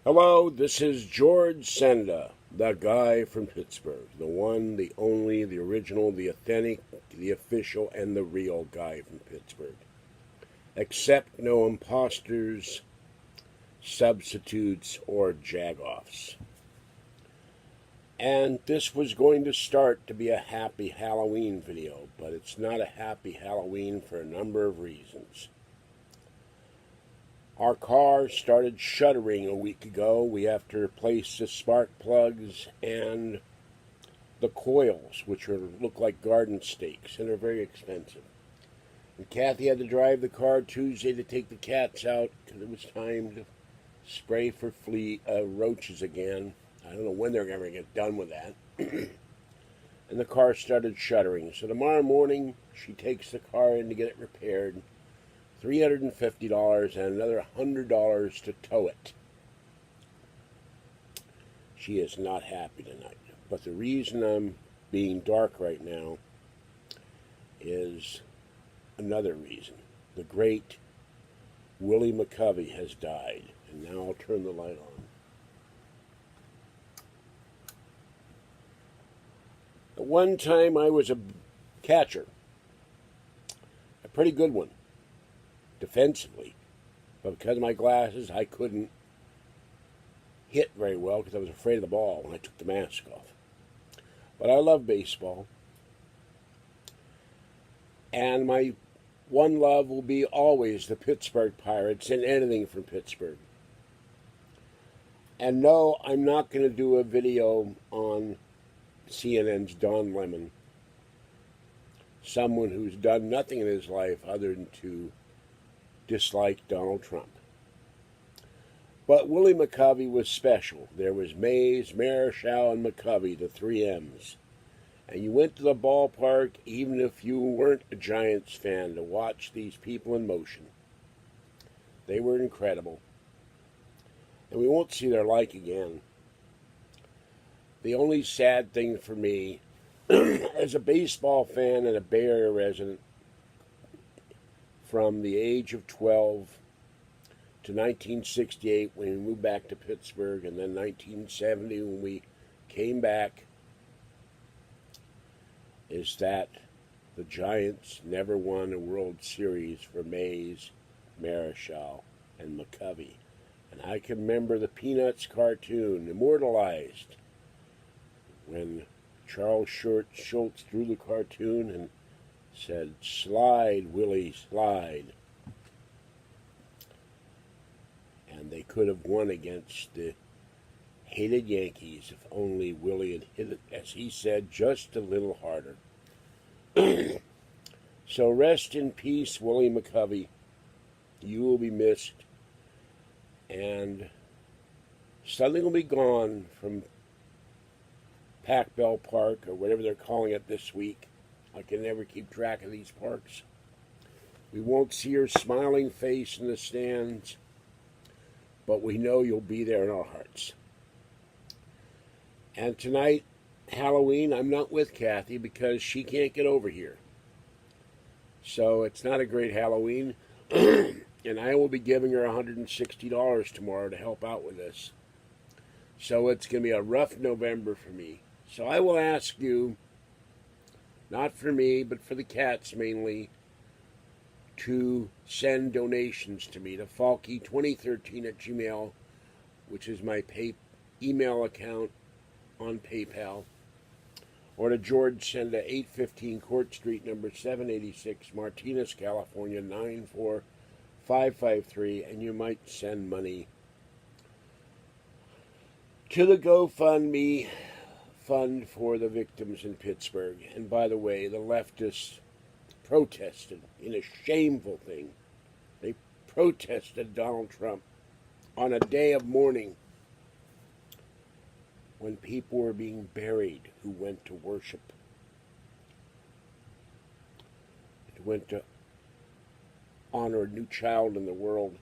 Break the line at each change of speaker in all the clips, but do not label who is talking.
Hello, this is George Senda, the guy from Pittsburgh. The one, the only, the original, the authentic, the official, and the real guy from Pittsburgh. Accept no imposters, substitutes, or jagoffs. And this was going to start to be a happy Halloween video, but it's not a happy Halloween for a number of reasons. Our car started shuddering a week ago. We have to replace the spark plugs and the coils, which look like garden stakes and are very expensive. And Kathy had to drive the car Tuesday to take the cats out because it was time to spray for roaches again. I don't know when they're going to get done with that. And the car started shuddering. So tomorrow morning, she takes the car in to get it repaired. $350 and another $100 to tow it. She is not happy tonight. But the reason I'm being dark right now is another reason. The great Willie McCovey has died. And now I'll turn the light on. At one time I was a catcher. A pretty good one. Defensively, but because of my glasses, I couldn't hit very well because I was afraid of the ball when I took the mask off. But I love baseball, and my one love will be always the Pittsburgh Pirates and anything from Pittsburgh. And no, I'm not going to do a video on CNN's Don Lemon, someone who's done nothing in his life other than to dislike Donald Trump. But Willie McCovey was special. There was Mays, Marichal, and McCovey, the three M's. And you went to the ballpark even if you weren't a Giants fan to watch these people in motion. They were incredible. And we won't see their like again. The only sad thing for me, as a baseball fan and a Bay Area resident, from the age of 12 to 1968 when we moved back to Pittsburgh, and then 1970 when we came back, is that the Giants never won a World Series for Mays, Marichal, and McCovey. And I can remember the Peanuts cartoon, immortalized, when Charles Schultz drew the cartoon and said, "Slide, Willie, slide." And they could have won against the hated Yankees if only Willie had hit it, as he said, just a little harder. So rest in peace, Willie McCovey. You will be missed. And something will be gone from Pac Bell Park, or whatever they're calling it this week. I can never keep track of these parks. We won't see your smiling face in the stands, but we know you'll be there in our hearts. And tonight, Halloween, I'm not with Kathy because she can't get over here. So it's not a great Halloween, and I will be giving her $160 tomorrow to help out with this. So it's going to be a rough November for me. So I will ask you, not for me, but for the cats mainly, to send donations to me to Falky2013@gmail, which is my email account on PayPal, or to George Senda, 815 Court Street, number 786, Martinez, California, 94553, and you might send money to the GoFundMe fund for the victims in Pittsburgh. And by the way, the leftists protested in a shameful thing. They protested Donald Trump on a day of mourning when people were being buried who went to worship, who went to honor a new child in the world.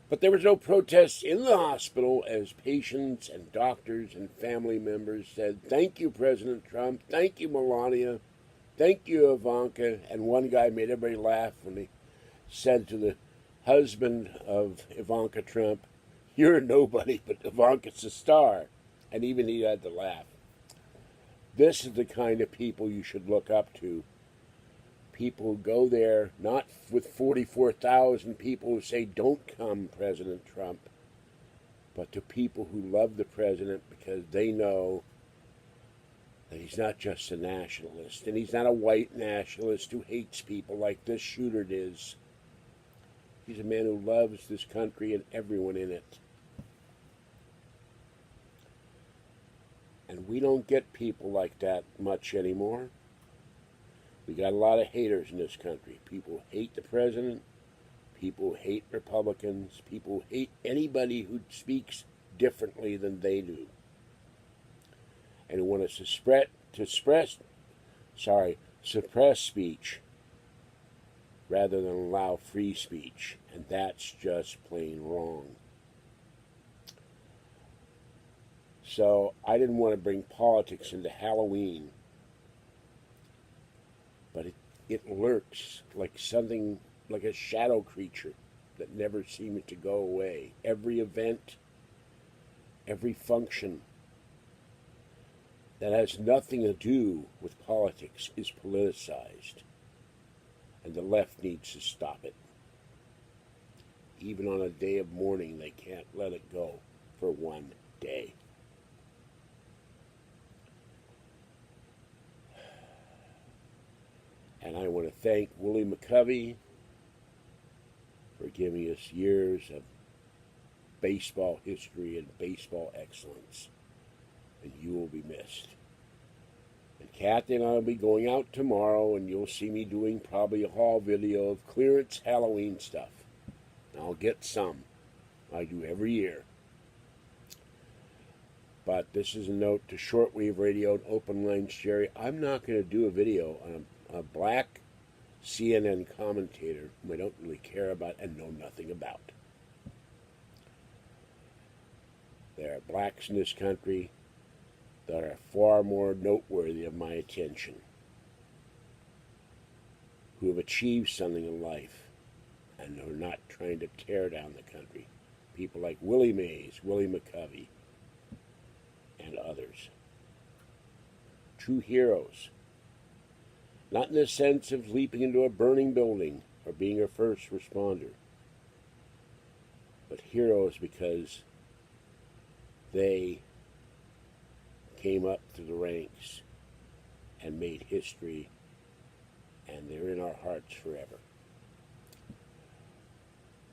But there was no protest in the hospital as patients and doctors and family members said, "Thank you, President Trump. Thank you, Melania. Thank you, Ivanka." And one guy made everybody laugh when he said to the husband of Ivanka Trump, You're a nobody, but Ivanka's a star. And even he had to laugh. This is the kind of people you should look up to. People who go there, not with 44,000 people who say, don't come, President Trump, but to people who love the president because they know that he's not just a nationalist, and he's not a white nationalist who hates people like this shooter is. He's a man who loves this country and everyone in it. And we don't get people like that much anymore. We got a lot of haters in this country. People who hate the president, people who hate Republicans, people who hate anybody who speaks differently than they do. And who want to suppress speech rather than allow free speech. And that's just plain wrong. So I didn't want to bring politics into Halloween, but it lurks like something, like a shadow creature that never seems to go away. Every event, every function that has nothing to do with politics is politicized, and the left needs to stop it. Even on a day of mourning, they can't let it go for one day. And I want to thank Willie McCovey for giving us years of baseball history and baseball excellence. And you will be missed. And Kathy and I will be going out tomorrow, and you'll see me doing probably a haul video of clearance Halloween stuff. And I'll get some. I do every year. But this is a note to shortwave radio and open lines, Jerry. I'm not going to do a video on a black CNN commentator whom I don't really care about and know nothing about. There are blacks in this country that are far more noteworthy of my attention, who have achieved something in life and are not trying to tear down the country. People like Willie Mays, Willie McCovey, and others. True heroes. Not in the sense of leaping into a burning building or being a first responder, but heroes because they came up through the ranks and made history, and they're in our hearts forever.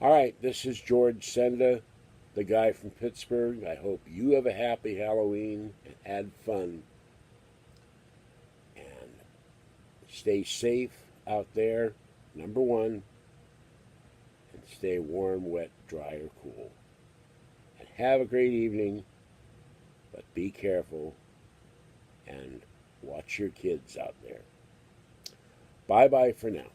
All right, this is George Senda, the guy from Pittsburgh. I hope you have a happy Halloween and had fun. Stay safe out there, number one, and stay warm, wet, dry, or cool. And have a great evening, but be careful and watch your kids out there. Bye-bye for now.